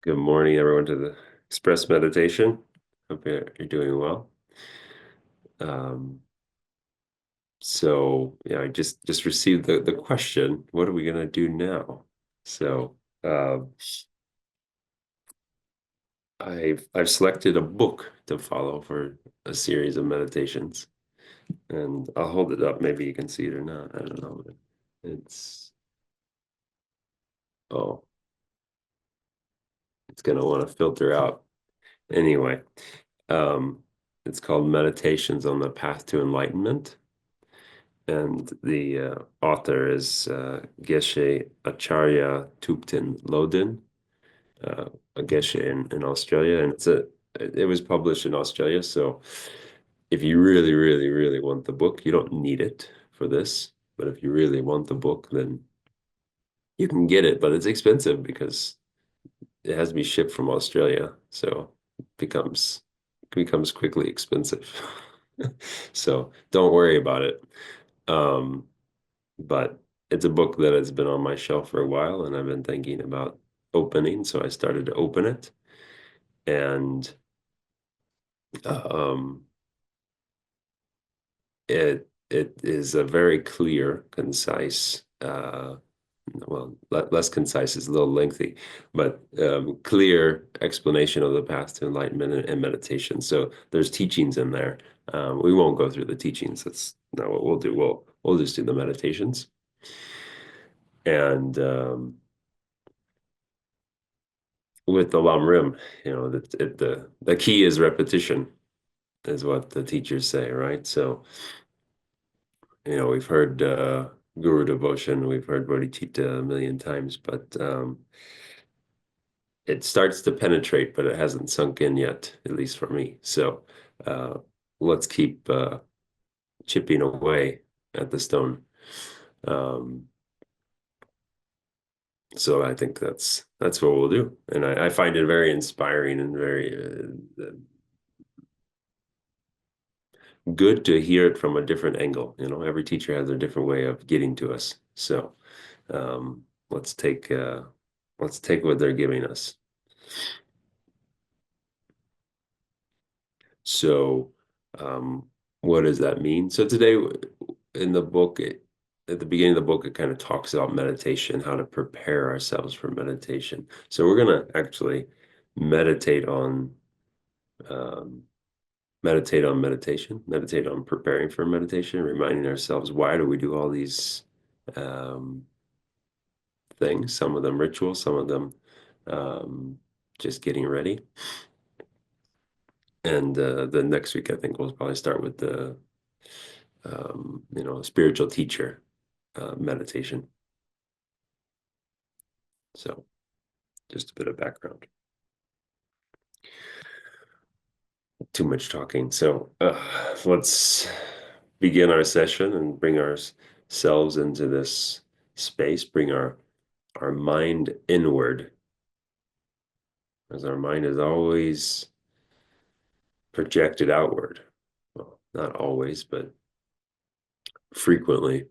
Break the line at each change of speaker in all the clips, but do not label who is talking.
Good morning, everyone, to the Express Meditation. Hope you're doing well. Um, I just received the question, what are we gonna do now? So uh, I've selected a book to follow for a series of meditations, and I'll hold it up. Maybe you can see it or not. I don't know. It's oh, it's gonna want to filter out. Anyway, um, it's called Meditations on the Path to Enlightenment. And the author is Geshe Acharya Thupten Lodin, a Geshe in Australia, and it was published in Australia. So if you really, really, really want the book, you don't need it for this. But if you really want the book, then you can get it, but it's expensive because it has to be shipped from Australia, so it becomes quickly expensive. So don't worry about it. Um, but it's a book that has been on my shelf for a while, and I've been thinking about opening, so I started to open it, and um, it is a very clear, concise, well, less concise is a little lengthy, but clear explanation of the path to enlightenment and meditation. So there's teachings in there. We won't go through the teachings. That's not what we'll do. We'll just do the meditations. And with the Lam Rim, the key is repetition, is what the teachers say, right? So, we've heard Guru devotion, we've heard bodhicitta a million times, but it starts to penetrate, but it hasn't sunk in yet, at least for me. So, uh, let's keep chipping away at the stone. Um, so I think that's what we'll do, and I find it very inspiring and very good to hear it from a different angle. Every teacher has a different way of getting to us. So um, let's take uh, let's take what they're giving us. So um, what does that mean? So today in the book, at the beginning of the book, it kind of talks about meditation, how to prepare ourselves for meditation. So we're gonna actually meditate on um, meditate on preparing for meditation, reminding ourselves why do we do all these um, things, some of them rituals, some of them um, just getting ready. And the next week, I think we'll probably start with the spiritual teacher meditation. So just a bit of background. Too much talking. So let's begin our session and bring ourselves into this space, bring our mind inward, as our mind is always projected outward. Well, not always, but frequently.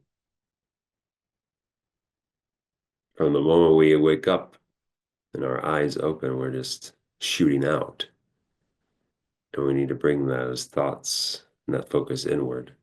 From the moment we wake up and our eyes open, we're just shooting out. And we need to bring those thoughts and that focus inward.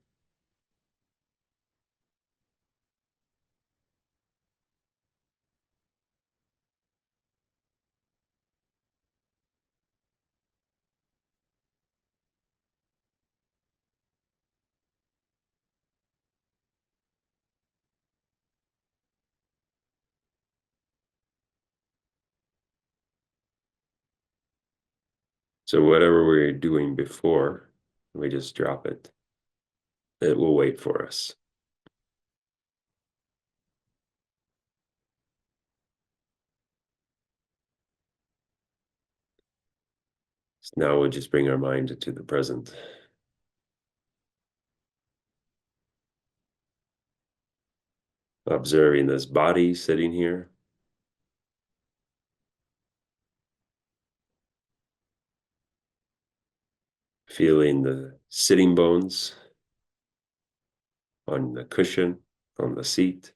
So whatever we're doing before, we just drop it. It will wait for us. So now we just bring our mind to the present, observing this body sitting here, feeling the sitting bones on the cushion, on the seat,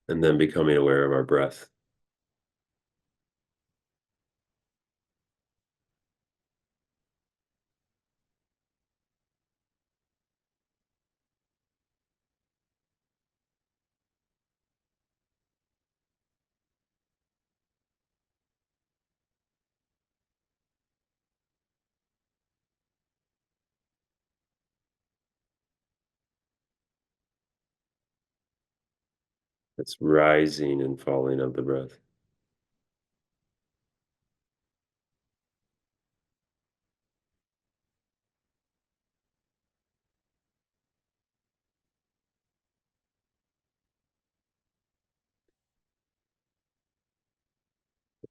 and then becoming aware of our breath. It's rising and falling of the breath.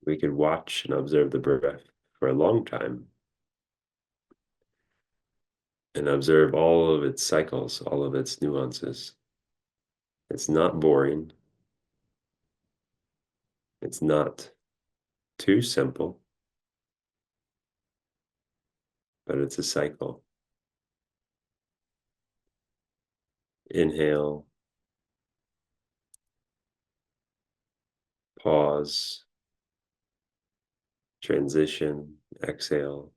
We could watch and observe the breath for a long time and observe all of its cycles, all of its nuances. It's not boring. It's not too simple, but it's a cycle. Inhale, pause, transition, exhale.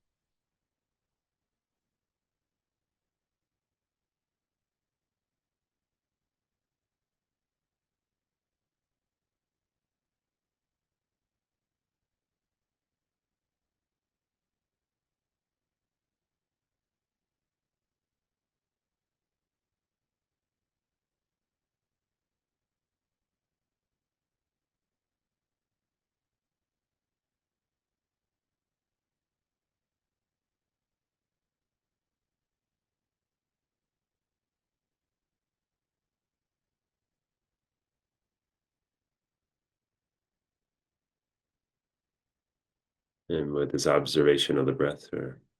And with this observation of the breath,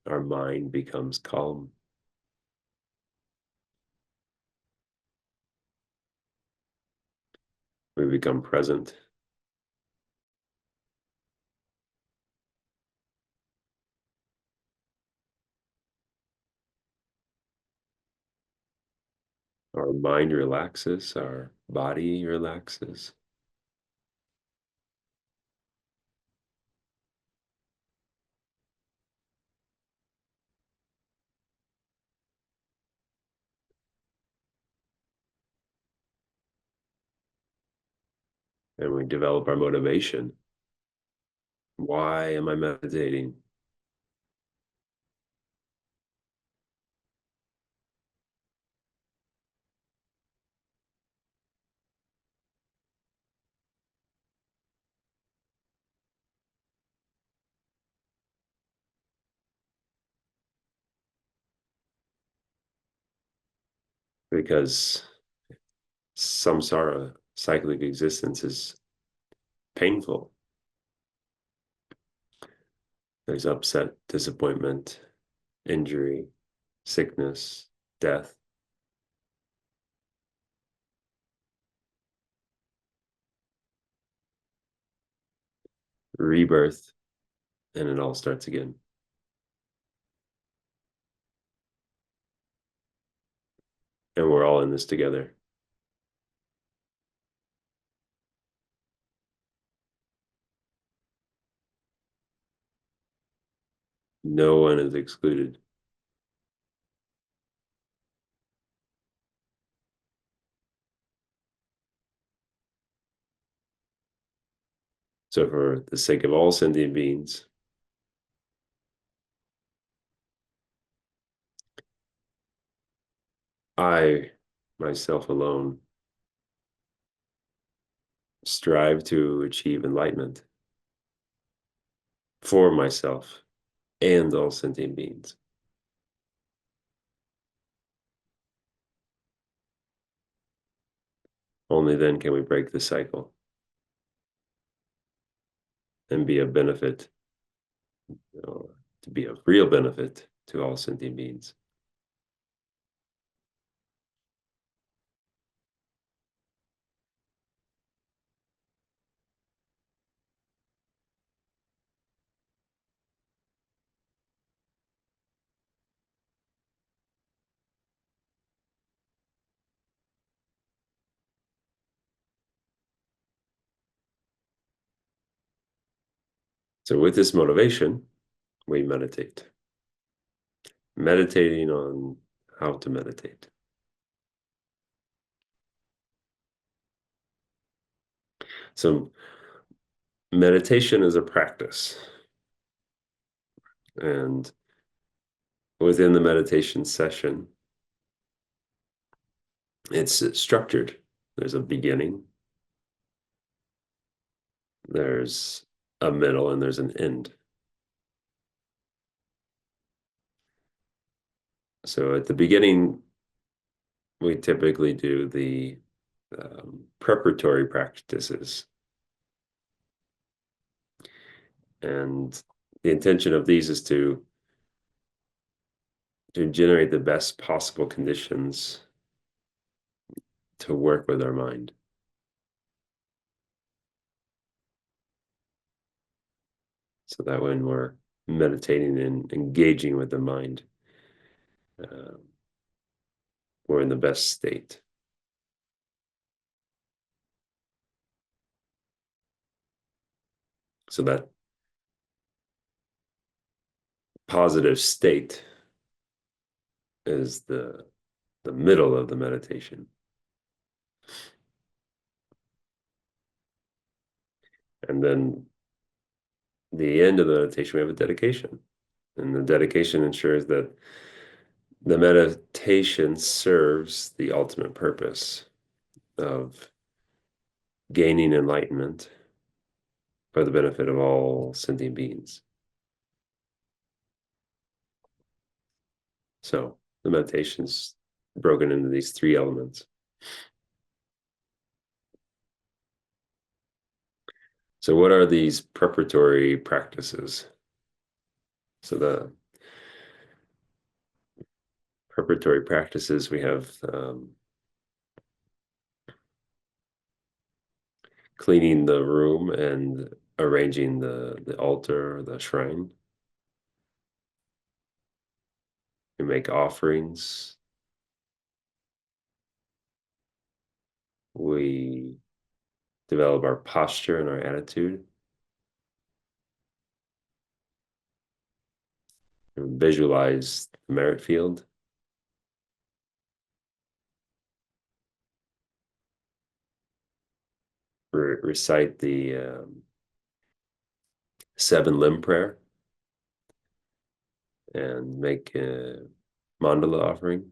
our mind becomes calm. We become present. Our mind relaxes, our body relaxes. And we develop our motivation. Why am I meditating? Because samsara, cyclic existence, is painful. There's upset, disappointment, injury, sickness, death, rebirth, and it all starts again. And we're all in this together. No one is excluded. So, for the sake of all sentient beings, I, myself alone, strive to achieve enlightenment for myself and all sentient beings. Only then can we break the cycle and be of benefit, to be of real benefit to all sentient beings. So with this motivation, we meditate. Meditating on how to meditate. So meditation is a practice, and within the meditation session, it's structured. There's a beginning, there's a middle, and there's an end. So at the beginning, we typically do the preparatory practices. And the intention of these is to generate the best possible conditions to work with our mind. So that when we're meditating and engaging with the mind, uh, we're in the best state. So that positive state is the middle of the meditation. And then the end of the meditation, we have a dedication. And the dedication ensures that the meditation serves the ultimate purpose of gaining enlightenment for the benefit of all sentient beings. So the meditation's broken into these three elements. So what are these preparatory practices? So the preparatory practices, we have cleaning the room and arranging the altar or the shrine. We make offerings. We develop our posture and our attitude. And visualize the merit field. Recite the seven limb prayer and make a mandala offering.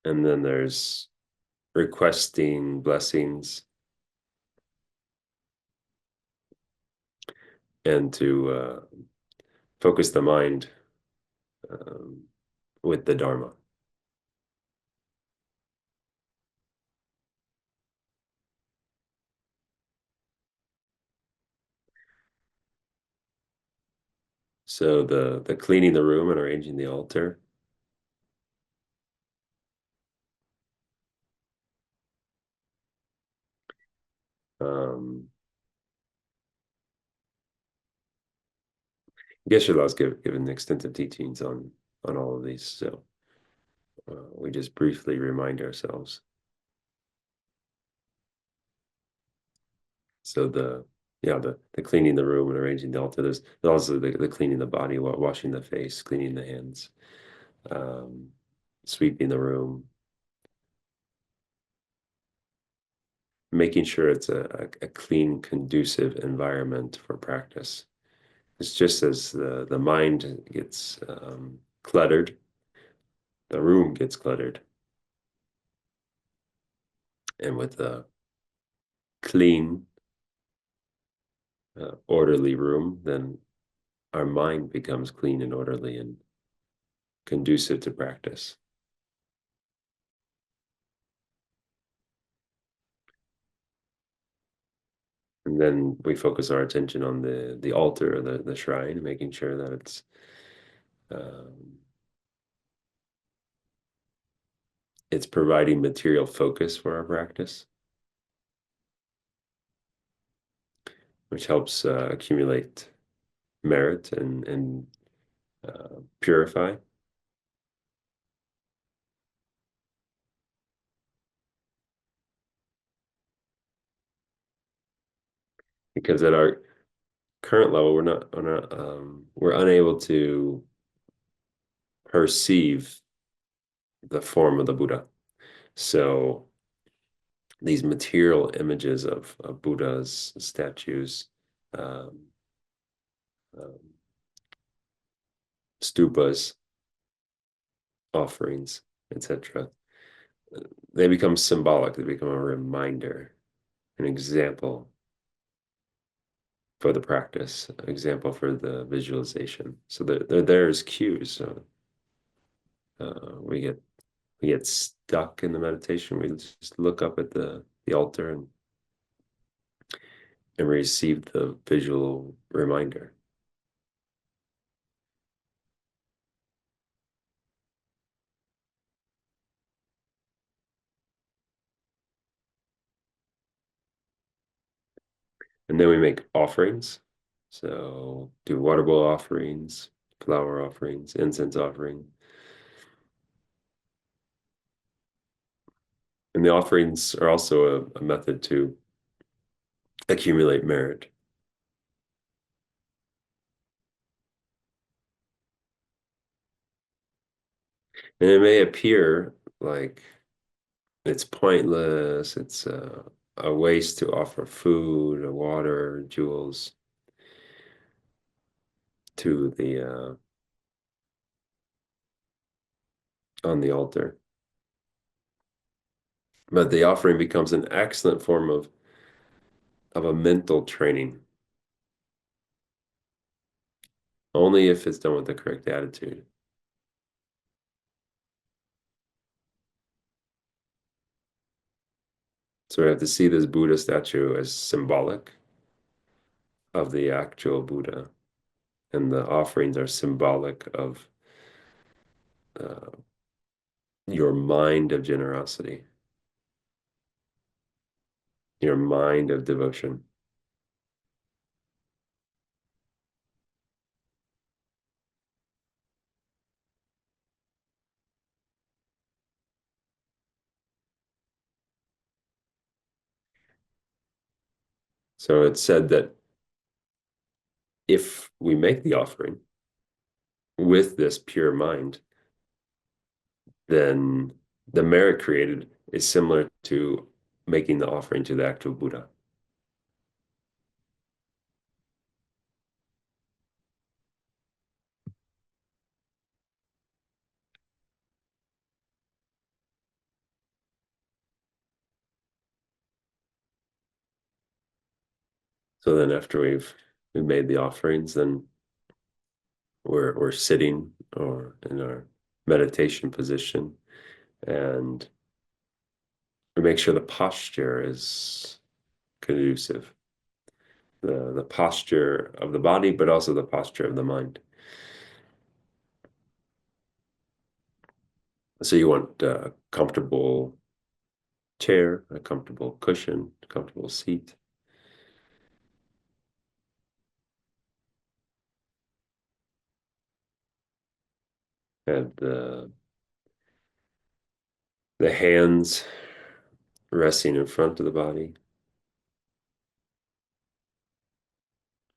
And then there's requesting blessings and to focus the mind um, with the Dharma. So the cleaning the room and arranging the altar. Um, Geshe-la's given extensive teachings on all of these, so we just briefly remind ourselves. So the cleaning the room and arranging the altar. There's also the cleaning the body, washing the face, cleaning the hands, um, sweeping the room, making sure it's a clean, conducive environment for practice. It's just as the mind gets cluttered, the room gets cluttered. And with a clean, orderly room, then our mind becomes clean and orderly and conducive to practice. And then we focus our attention on the altar or the shrine, making sure that um, it's providing material focus for our practice, which helps accumulate merit and purify. because at our current level, we're unable to perceive the form of the Buddha. So these material images of Buddhas, statues, um, um, stupas, offerings, etc. They become symbolic. They become a reminder, an example for the practice, an example for the visualization. So they're there as cues. So we get stuck in the meditation. We just look up at the altar and receive the visual reminder. And then we make offerings. So do water bowl offerings, flower offerings, incense offering. And the offerings are also a method to accumulate merit. And it may appear like it's pointless, it's a waste to offer food or water, jewels to the on the altar. But the offering becomes an excellent form of a mental training, only if it's done with the correct attitude. So we have to see this Buddha statue as symbolic of the actual Buddha, and the offerings are symbolic of uh, your mind of generosity, your mind of devotion. So it's said that if we make the offering with this pure mind, then the merit created is similar to making the offering to the actual Buddha. So then after we've made the offerings, then we're sitting or in our meditation position, and we make sure the posture is conducive, the posture of the body, but also the posture of the mind. So you want a comfortable chair, a comfortable cushion, a comfortable seat. Have the hands resting in front of the body,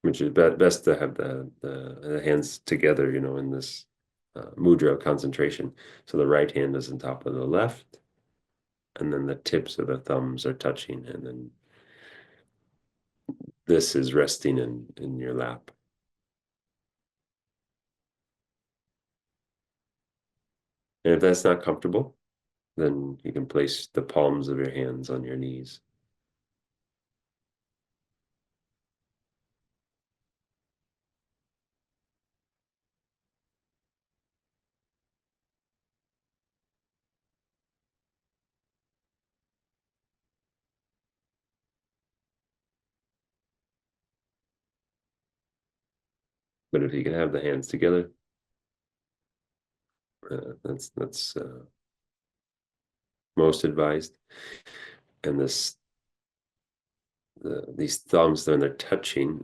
which is best to have the hands together, in this mudra of concentration. So the right hand is on top of the left, and then the tips of the thumbs are touching, and then this is resting in your lap. And if that's not comfortable, then you can place the palms of your hands on your knees. But if you can have the hands together, that's most advised. And these thumbs, when they're touching,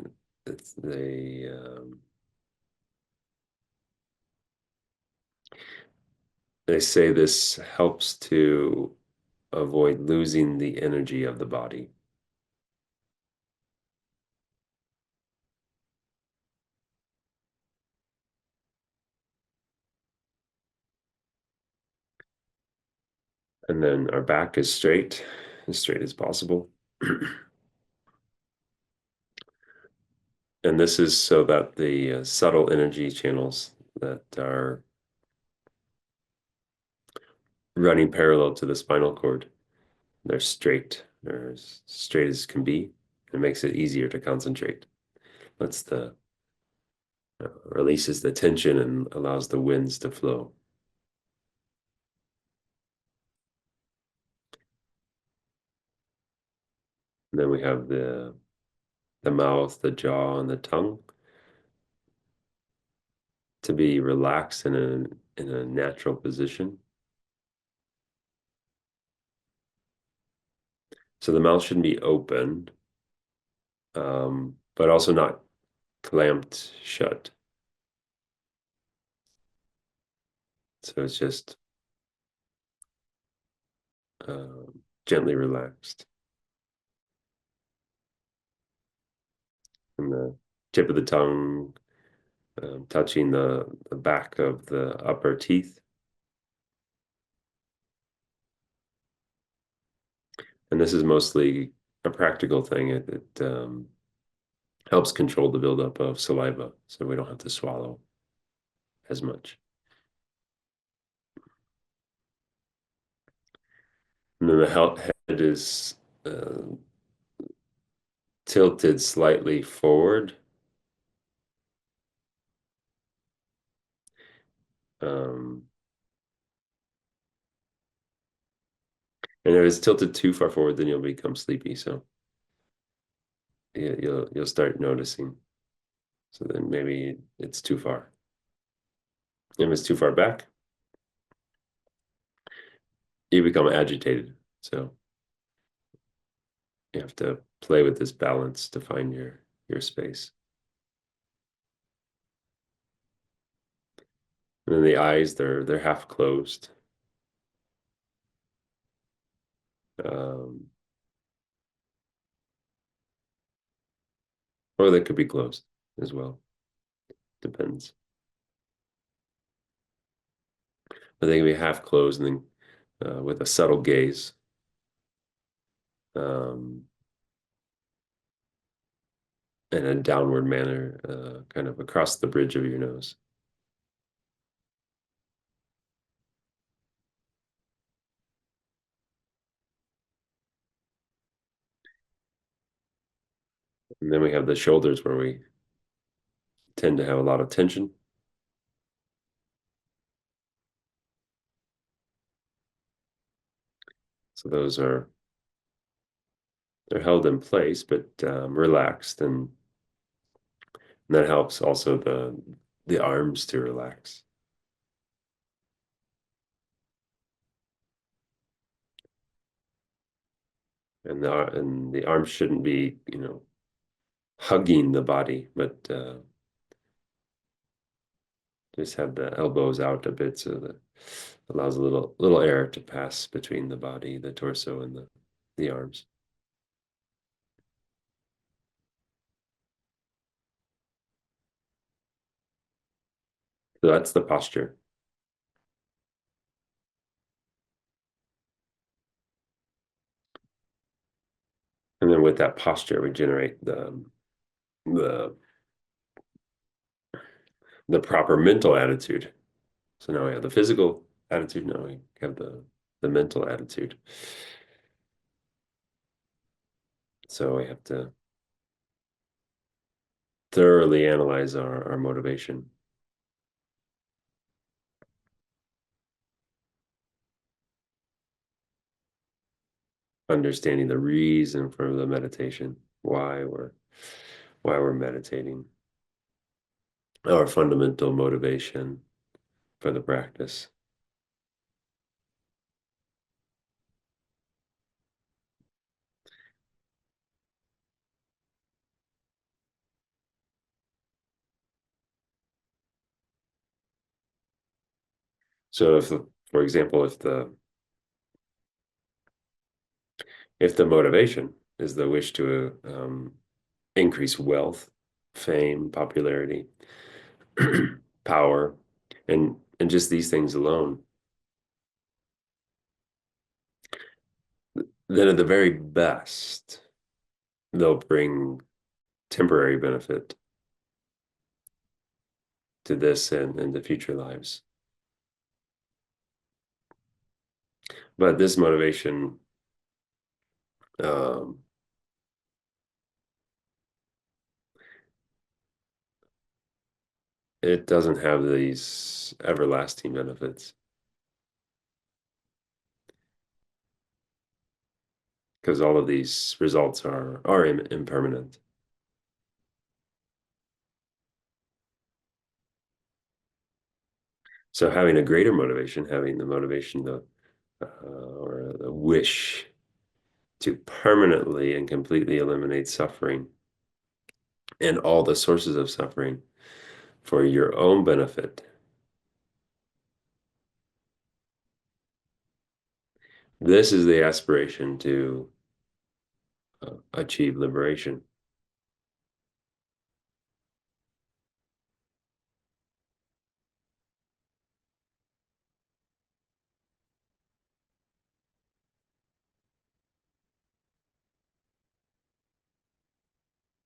they say this helps to avoid losing the energy of the body. And then our back is straight, as straight as possible. And this is so that the subtle energy channels that are running parallel to the spinal cord, they're straight. They're as straight as can be. It makes it easier to concentrate. Lets the releases the tension and allows the winds to flow. And then we have the mouth, the jaw, and the tongue to be relaxed in a natural position. So the mouth shouldn't be open, but also not clamped shut. So it's just gently relaxed. And the tip of the tongue touching the back of the upper teeth. And this is mostly a practical thing. It helps control the buildup of saliva so we don't have to swallow as much. And then the head is tilted slightly forward. Um, and if it's tilted too far forward, then you'll become sleepy. So you'll start noticing. So then maybe it's too far. If it's too far back, you become agitated. So you have to play with this balance to find your space. And then the eyes, they're half closed. Um, or they could be closed as well. Depends. But they can be half closed and then with a subtle gaze. Um, in a downward manner, kind of across the bridge of your nose. And then we have the shoulders where we tend to have a lot of tension. So they're held in place, but relaxed, and that helps also the arms to relax. And the arms shouldn't be, hugging the body, but just have the elbows out a bit so that allows a little air to pass between the body, the torso, and the arms. So that's the posture. And then with that posture, we generate the the proper mental attitude. So now we have the physical attitude. Now we have the mental attitude. So we have to thoroughly analyze our motivation, understanding the reason for the meditation, why we're meditating, our fundamental motivation for the practice. So for example, if the motivation is the wish to increase wealth, fame, popularity, power, and just these things alone, then at the very best, they'll bring temporary benefit to this and the future lives. But this motivation, um, it doesn't have these everlasting benefits because all of these results are impermanent. So having a greater motivation, having the motivation to or the wish to permanently and completely eliminate suffering and all the sources of suffering for your own benefit. This is the aspiration to achieve liberation.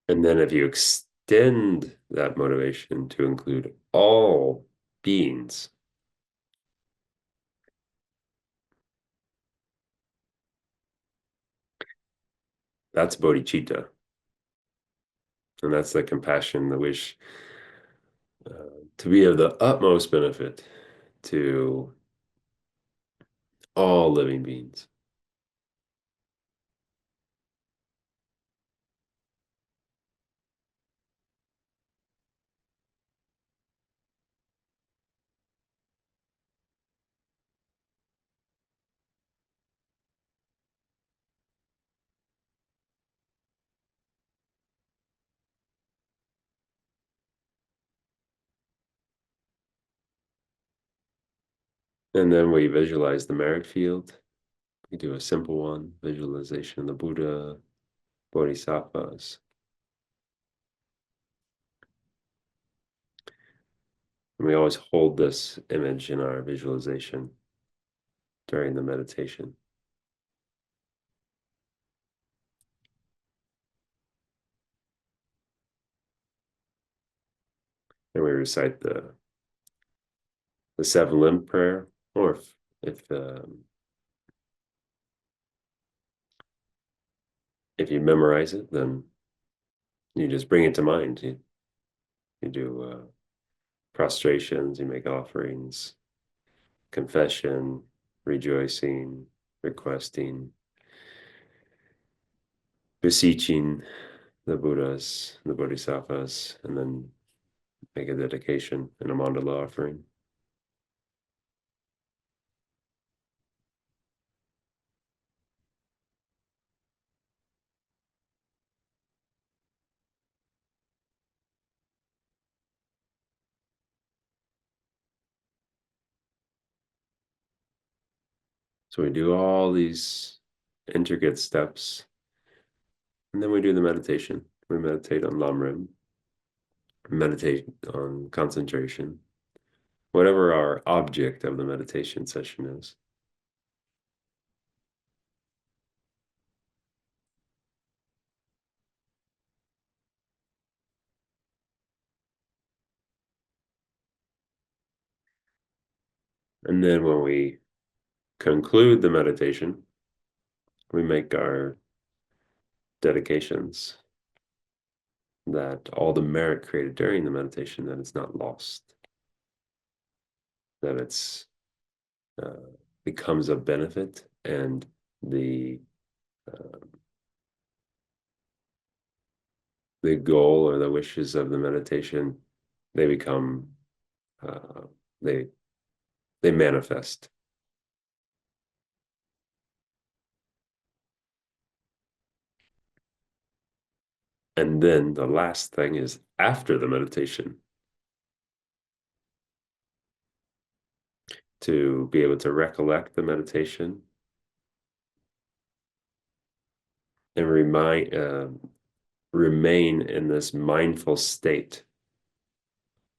And then if you extend that motivation to include all beings, that's bodhicitta. And that's the compassion, the wish uh, to be of the utmost benefit to all living beings. And then we visualize the merit field. We do a simple one, visualization of the Buddha, Bodhisattvas. And we always hold this image in our visualization during the meditation. And we recite the seven limb prayer, or if you memorize it, then you just bring it to mind. You do prostrations, you make offerings, confession, rejoicing, requesting, beseeching the Buddhas, the Bodhisattvas, and then make a dedication and a mandala offering. So we do all these intricate steps, and then we do the meditation. We meditate on Lamrim, meditate on concentration, whatever our object of the meditation session is. And then when we conclude the meditation, we make our dedications that all the merit created during the meditation, that it's not lost, that it's uh, becomes a benefit, and uh, the goal or the wishes of the meditation, they become uh, they they manifest. And then the last thing is after the meditation to be able to recollect the meditation and remain in this mindful state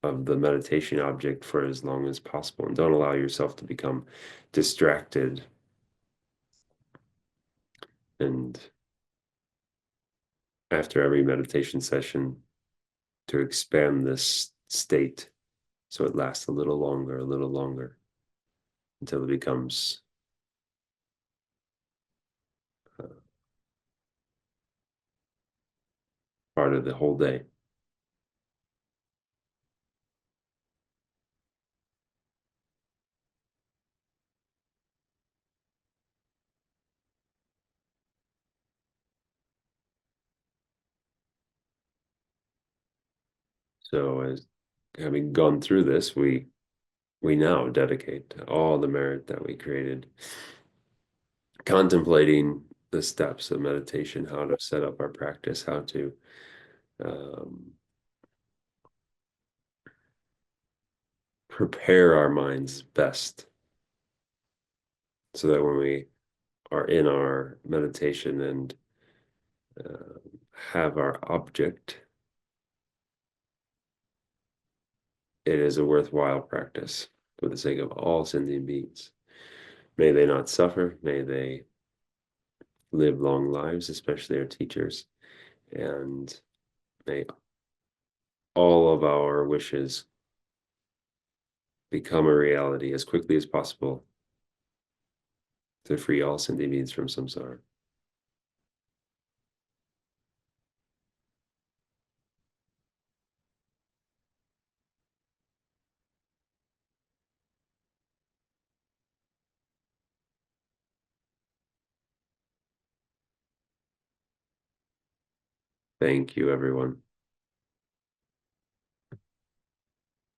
of the meditation object for as long as possible, and don't allow yourself to become distracted And after every meditation session, to expand this state so it lasts a little longer until it becomes uh, part of the whole day. So as having gone through this, we now dedicate all the merit that we created, contemplating the steps of meditation, how to set up our practice, how to um, prepare our minds best so that when we are in our meditation and uh, have our object, it is a worthwhile practice for the sake of all sentient beings. May they not suffer, may they live long lives, especially our teachers, and may all of our wishes become a reality as quickly as possible to free all sentient beings from samsara. Thank you, everyone.